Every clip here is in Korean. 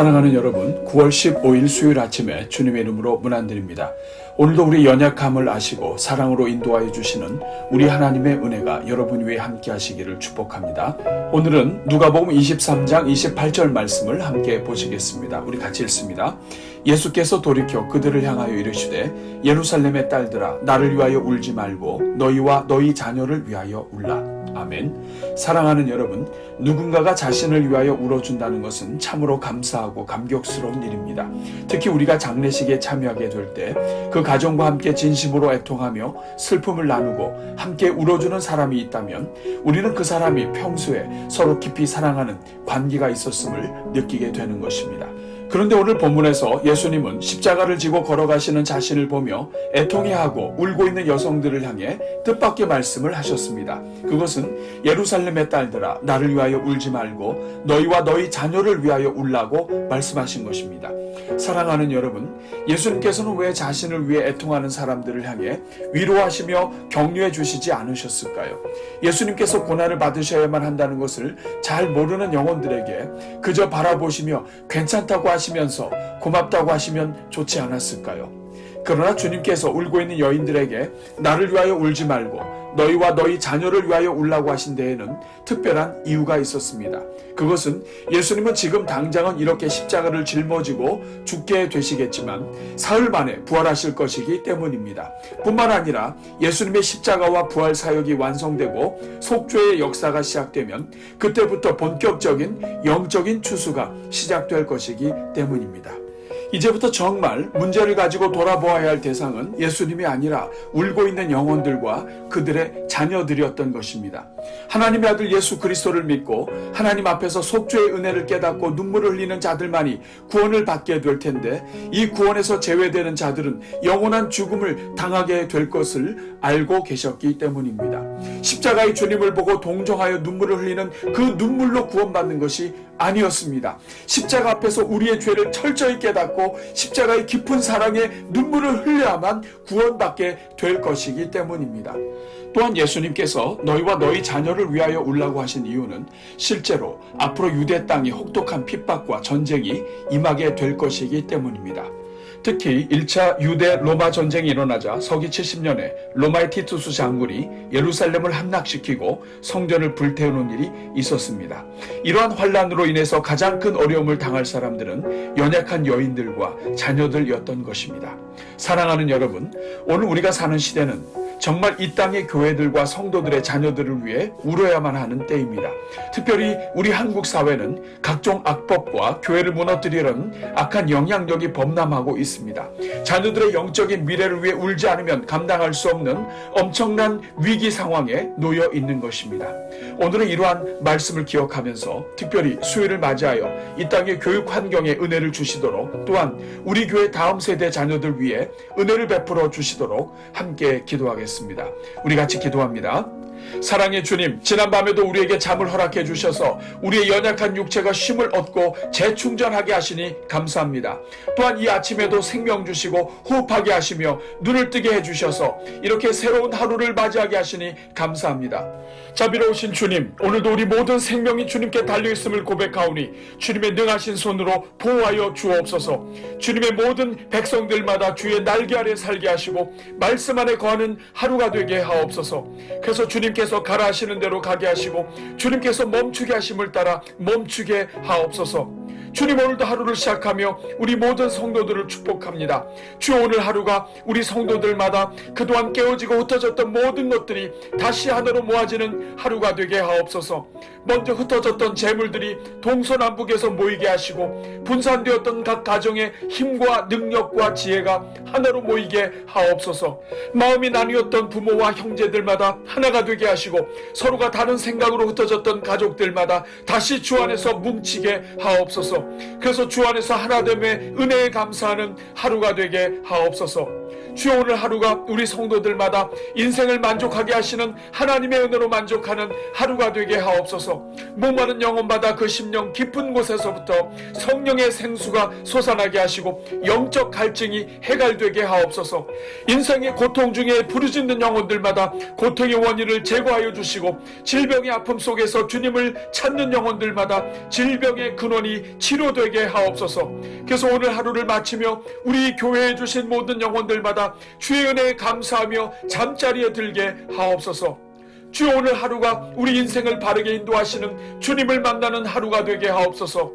사랑하는 여러분, 9월 15일 수요일 아침에 주님의 이름으로 문안드립니다. 오늘도 우리 연약함을 아시고 사랑으로 인도하여 주시는 우리 하나님의 은혜가 여러분 위에 함께 하시기를 축복합니다. 오늘은 누가복음 23장 28절 말씀을 함께 보시겠습니다. 우리 같이 읽습니다. 예수께서 돌이켜 그들을 향하여 이르시되 예루살렘의 딸들아 나를 위하여 울지 말고 너희와 너희 자녀를 위하여 울라. 아멘. 사랑하는 여러분, 누군가가 자신을 위하여 울어준다는 것은 참으로 감사하고 감격스러운 일입니다. 특히 우리가 장례식에 참여하게 될 때 그 가정과 함께 진심으로 애통하며 슬픔을 나누고 함께 울어주는 사람이 있다면 우리는 그 사람이 평소에 서로 깊이 사랑하는 관계가 있었음을 느끼게 되는 것입니다. 그런데 오늘 본문에서 예수님은 십자가를 지고 걸어가시는 자신을 보며 애통해하고 울고 있는 여성들을 향해 뜻밖의 말씀을 하셨습니다. 그것은 예루살렘의 딸들아 나를 위하여 울지 말고 너희와 너희 자녀를 위하여 울라고 말씀하신 것입니다. 사랑하는 여러분, 예수님께서는 왜 자신을 위해 애통하는 사람들을 향해 위로하시며 격려해 주시지 않으셨을까요? 예수님께서 고난을 받으셔야만 한다는 것을 잘 모르는 영혼들에게 그저 바라보시며 괜찮다고 하시면서 고맙다고 하시면 좋지 않았을까요? 그러나 주님께서 울고 있는 여인들에게 나를 위하여 울지 말고 너희와 너희 자녀를 위하여 울라고 하신 데에는 특별한 이유가 있었습니다. 그것은 예수님은 지금 당장은 이렇게 십자가를 짊어지고 죽게 되시겠지만 사흘 만에 부활하실 것이기 때문입니다. 뿐만 아니라 예수님의 십자가와 부활 사역이 완성되고 속죄의 역사가 시작되면 그때부터 본격적인 영적인 추수가 시작될 것이기 때문입니다. 이제부터 정말 문제를 가지고 돌아보아야 할 대상은 예수님이 아니라 울고 있는 영혼들과 그들의 자녀들이었던 것입니다. 하나님의 아들 예수 그리스도를 믿고 하나님 앞에서 속죄의 은혜를 깨닫고 눈물을 흘리는 자들만이 구원을 받게 될 텐데 이 구원에서 제외되는 자들은 영원한 죽음을 당하게 될 것을 알고 계셨기 때문입니다. 십자가의 주님을 보고 동정하여 눈물을 흘리는 그 눈물로 구원받는 것이 아니었습니다. 십자가 앞에서 우리의 죄를 철저히 깨닫고 십자가의 깊은 사랑에 눈물을 흘려야만 구원받게 될 것이기 때문입니다. 또한 예수님께서 너희와 너희 자녀를 위하여 울라고 하신 이유는 실제로 앞으로 유대 땅이 혹독한 핍박과 전쟁이 임하게 될 것이기 때문입니다. 특히 1차 유대 로마 전쟁이 일어나자 서기 70년에 로마의 티투스 장군이 예루살렘을 함락시키고 성전을 불태우는 일이 있었습니다. 이러한 환란으로 인해서 가장 큰 어려움을 당할 사람들은 연약한 여인들과 자녀들이었던 것입니다. 사랑하는 여러분, 오늘 우리가 사는 시대는 정말 이 땅의 교회들과 성도들의 자녀들을 위해 울어야만 하는 때입니다. 특별히 우리 한국 사회는 각종 악법과 교회를 무너뜨리려는 악한 영향력이 범람하고 있습니다. 자녀들의 영적인 미래를 위해 울지 않으면 감당할 수 없는 엄청난 위기 상황에 놓여 있는 것입니다. 오늘은 이러한 말씀을 기억하면서 특별히 수요일을 맞이하여 이 땅의 교육 환경에 은혜를 주시도록 또한 우리 교회 다음 세대 자녀들 위해 은혜를 베풀어 주시도록 함께 기도하겠습니다. 우리 같이 기도합니다. 사랑의 주님, 지난밤에도 우리에게 잠을 허락해 주셔서 우리의 연약한 육체가 쉼을 얻고 재충전하게 하시니 감사합니다. 또한 이 아침에도 생명 주시고 호흡하게 하시며 눈을 뜨게 해주셔서 이렇게 새로운 하루를 맞이하게 하시니 감사합니다. 자비로우신 주님, 오늘도 우리 모든 생명이 주님께 달려있음을 고백하오니 주님의 능하신 손으로 보호하여 주옵소서. 주님의 모든 백성들마다 주의 날개 아래 살게 하시고 말씀 안에 거하는 하루가 되게 하옵소서. 그래서 주님께서 가라 하시는 대로 가게 하시고 주님께서 멈추게 하심을 따라 멈추게 하옵소서. 주님, 오늘도 하루를 시작하며 우리 모든 성도들을 축복합니다. 주 오늘 하루가 우리 성도들마다 그동안 깨어지고 흩어졌던 모든 것들이 다시 하나로 모아지는 하루가 되게 하옵소서. 먼저 흩어졌던 재물들이 동서남북에서 모이게 하시고 분산되었던 각 가정의 힘과 능력과 지혜가 하나로 모이게 하옵소서. 마음이 나뉘었던 부모와 형제들마다 하나가 되게 하시고 서로가 다른 생각으로 흩어졌던 가족들마다 다시 주 안에서 뭉치게 하옵소서. 그래서 주 안에서 하나됨의 은혜에 감사하는 하루가 되게 하옵소서. 주여, 오늘 하루가 우리 성도들마다 인생을 만족하게 하시는 하나님의 은혜로 만족하는 하루가 되게 하옵소서. 목마른 영혼마다 그 심령 깊은 곳에서부터 성령의 생수가 솟아나게 하시고 영적 갈증이 해갈되게 하옵소서. 인생의 고통 중에 부르짖는 영혼들마다 고통의 원인을 제거하여 주시고 질병의 아픔 속에서 주님을 찾는 영혼들마다 질병의 근원이 치료되게 하옵소서. 그래서 오늘 하루를 마치며 우리 교회에 주신 모든 영혼들마다 주의 은혜에 감사하며 잠자리에 들게 하옵소서. 주여, 오늘 하루가 우리 인생을 바르게 인도하시는 주님을 만나는 하루가 되게 하옵소서.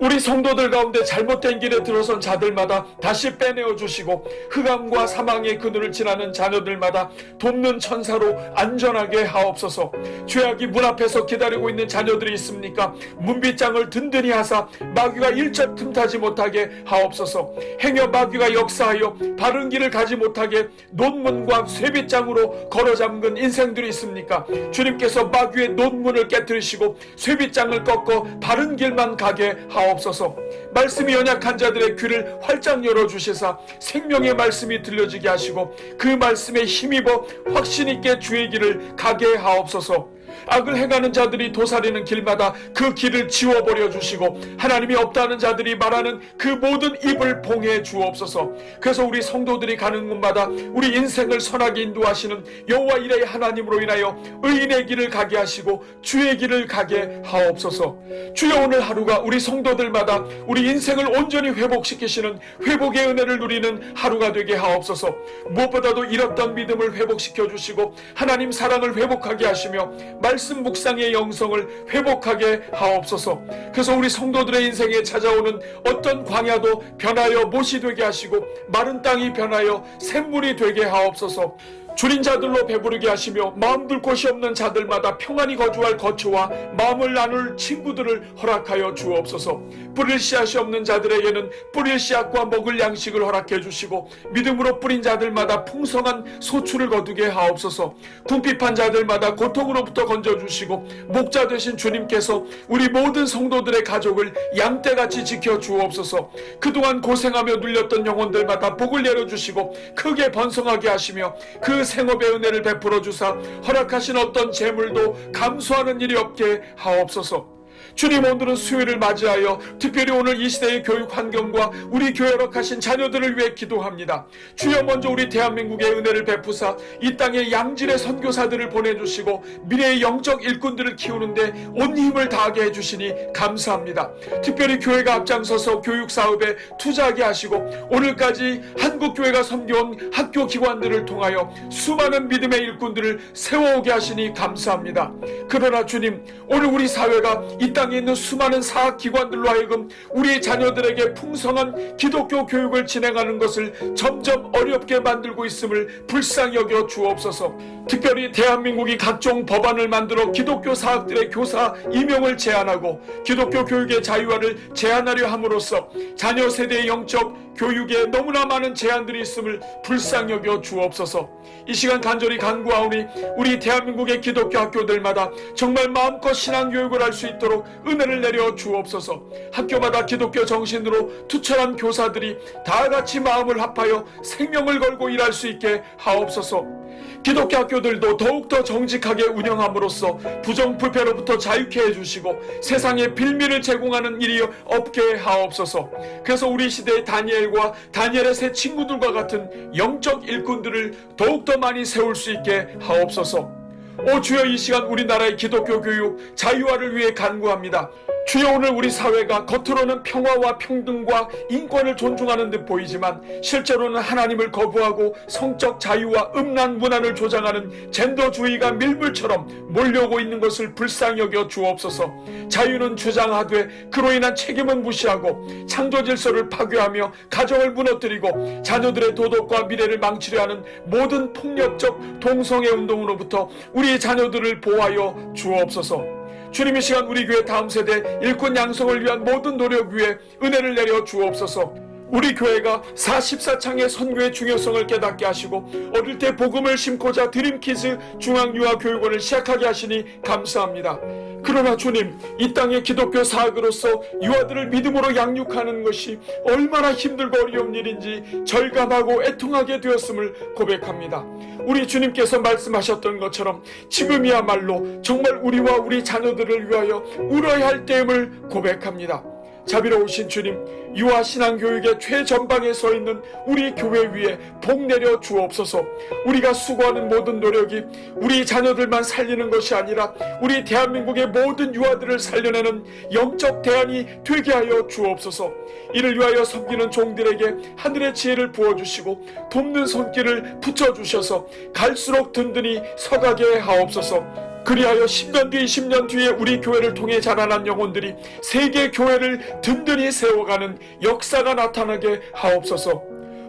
우리 성도들 가운데 잘못된 길에 들어선 자들마다 다시 빼내어 주시고, 흑암과 사망의 그늘을 지나는 자녀들마다 돕는 천사로 안전하게 하옵소서. 죄악이 문 앞에서 기다리고 있는 자녀들이 있습니까? 문빗장을 든든히 하사 마귀가 일절 틈타지 못하게 하옵소서. 행여 마귀가 역사하여 바른 길을 가지 못하게 논문과 쇠빗장으로 걸어 잠근 인생들이 있습니까? 주님께서 마귀의 논문을 깨뜨리시고 쇠빗장을 꺾어 바른 길만 가게 하옵소서. 말씀이 연약한 자들의 귀를 활짝 열어주시사 생명의 말씀이 들려지게 하시고 그 말씀에 힘입어 확신 있게 주의 길을 가게 하옵소서. 악을 행하는 자들이 도사리는 길마다 그 길을 지워버려 주시고, 하나님이 없다는 자들이 말하는 그 모든 입을 봉해 주옵소서. 그래서 우리 성도들이 가는 곳마다 우리 인생을 선하게 인도하시는 여호와 이레의 하나님으로 인하여 의인의 길을 가게 하시고 주의 길을 가게 하옵소서. 주여, 오늘 하루가 우리 성도들마다 우리 인생을 온전히 회복시키시는 회복의 은혜를 누리는 하루가 되게 하옵소서. 무엇보다도 잃었던 믿음을 회복시켜 주시고 하나님 사랑을 회복하게 하시며 말씀 묵상의 영성을 회복하게 하옵소서. 그래서 우리 성도들의 인생에 찾아오는 어떤 광야도 변하여 못이 되게 하시고 마른 땅이 변하여 샘물이 되게 하옵소서. 줄인 자들로 배부르게 하시며 마음 둘 곳이 없는 자들마다 평안히 거주할 거처와 마음을 나눌 친구들을 허락하여 주옵소서. 뿌릴 씨앗이 없는 자들에게는 뿌릴 씨앗과 먹을 양식을 허락해 주시고 믿음으로 뿌린 자들마다 풍성한 소출을 거두게 하옵소서. 궁핍한 자들마다 고통으로부터 건져주시고 목자 되신 주님께서 우리 모든 성도들의 가족을 양떼같이 지켜 주옵소서. 그동안 고생하며 눌렸던 영혼들마다 복을 내려주시고 크게 번성하게 하시며 그 생업의 은혜를 베풀어 주사 허락하신 어떤 재물도 감수하는 일이 없게 하옵소서. 주님, 오늘은 수요일을 맞이하여 특별히 오늘 이 시대의 교육 환경과 우리 교회 허락하신 자녀들을 위해 기도합니다. 주여, 먼저 우리 대한민국의 은혜를 베푸사 이 땅에 양질의 선교사들을 보내주시고 미래의 영적 일꾼들을 키우는데 온 힘을 다하게 해주시니 감사합니다. 특별히 교회가 앞장서서 교육 사업에 투자하게 하시고 오늘까지 한국교회가 섬겨온 학교 기관들을 통하여 수많은 믿음의 일꾼들을 세워오게 하시니 감사합니다. 그러나 주님, 오늘 우리 사회가 이 땅에 있는 수많은 사학기관들로 하여금 우리 자녀들에게 풍성한 기독교 교육을 진행하는 것을 점점 어렵게 만들고 있음을 불쌍히 여겨 주옵소서. 특별히 대한민국이 각종 법안을 만들어 기독교 사학들의 교사 임용을 제한하고 기독교 교육의 자유화를 제한하려 함으로써 자녀 세대의 영적 교육에 너무나 많은 제한들이 있음을 불쌍히 여겨 주옵소서. 이 시간 간절히 간구하오니 우리 대한민국의 기독교 학교들마다 정말 마음껏 신앙교육을 할 수 있도록 은혜를 내려 주옵소서. 학교마다 기독교 정신으로 투철한 교사들이 다 같이 마음을 합하여 생명을 걸고 일할 수 있게 하옵소서. 기독교 학교들도 더욱더 정직하게 운영함으로써 부정불패로부터 자유케 해주시고 세상에 빌미를 제공하는 일이 없게 하옵소서. 그래서 우리 시대의 다니엘과 다니엘의 세 친구들과 같은 영적 일꾼들을 더욱더 많이 세울 수 있게 하옵소서. 오 주여, 이 시간 우리나라의 기독교 교육 자유화를 위해 간구합니다. 주여, 오늘 우리 사회가 겉으로는 평화와 평등과 인권을 존중하는 듯 보이지만 실제로는 하나님을 거부하고 성적 자유와 음란 문화를 조장하는 젠더주의가 밀물처럼 몰려오고 있는 것을 불쌍히 여겨 주옵소서. 자유는 주장하되 그로 인한 책임은 무시하고 창조 질서를 파괴하며 가정을 무너뜨리고 자녀들의 도덕과 미래를 망치려 하는 모든 폭력적 동성애 운동으로부터 우리 자녀들을 보호하여 주옵소서. 주님, 이 시간 우리 교회 다음 세대 일꾼 양성을 위한 모든 노력 위에 은혜를 내려 주옵소서. 우리 교회가 44창의 선교의 중요성을 깨닫게 하시고 어릴 때 복음을 심고자 드림키즈 중앙유아교육원을 시작하게 하시니 감사합니다. 그러나 주님, 이 땅의 기독교 사학으로서 유아들을 믿음으로 양육하는 것이 얼마나 힘들고 어려운 일인지 절감하고 애통하게 되었음을 고백합니다. 우리 주님께서 말씀하셨던 것처럼 지금이야말로 정말 우리와 우리 자녀들을 위하여 울어야 할 때임을 고백합니다. 자비로우신 주님, 유아 신앙교육의 최전방에 서 있는 우리 교회 위에 복 내려 주옵소서. 우리가 수고하는 모든 노력이 우리 자녀들만 살리는 것이 아니라 우리 대한민국의 모든 유아들을 살려내는 영적 대안이 되게 하여 주옵소서. 이를 위하여 섬기는 종들에게 하늘의 지혜를 부어주시고 돕는 손길을 붙여주셔서 갈수록 든든히 서가게 하옵소서. 그리하여 10년 뒤 20년 뒤에 우리 교회를 통해 자라난 영혼들이 세계 교회를 든든히 세워가는 역사가 나타나게 하옵소서.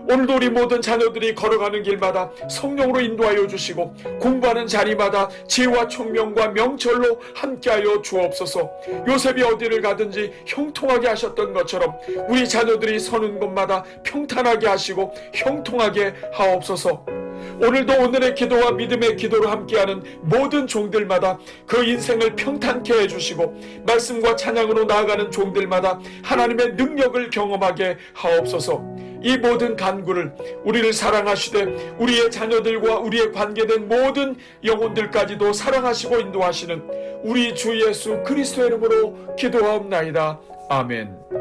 오늘도 우리 모든 자녀들이 걸어가는 길마다 성령으로 인도하여 주시고 공부하는 자리마다 지혜와 총명과 명철로 함께하여 주옵소서. 요셉이 어디를 가든지 형통하게 하셨던 것처럼 우리 자녀들이 서는 곳마다 평탄하게 하시고 형통하게 하옵소서. 오늘도 오늘의 기도와 믿음의 기도로 함께하는 모든 종들마다 그 인생을 평탄케 해주시고 말씀과 찬양으로 나아가는 종들마다 하나님의 능력을 경험하게 하옵소서. 이 모든 간구를 우리를 사랑하시되 우리의 자녀들과 우리의 관계된 모든 영혼들까지도 사랑하시고 인도하시는 우리 주 예수 그리스도의 이름으로 기도하옵나이다. 아멘.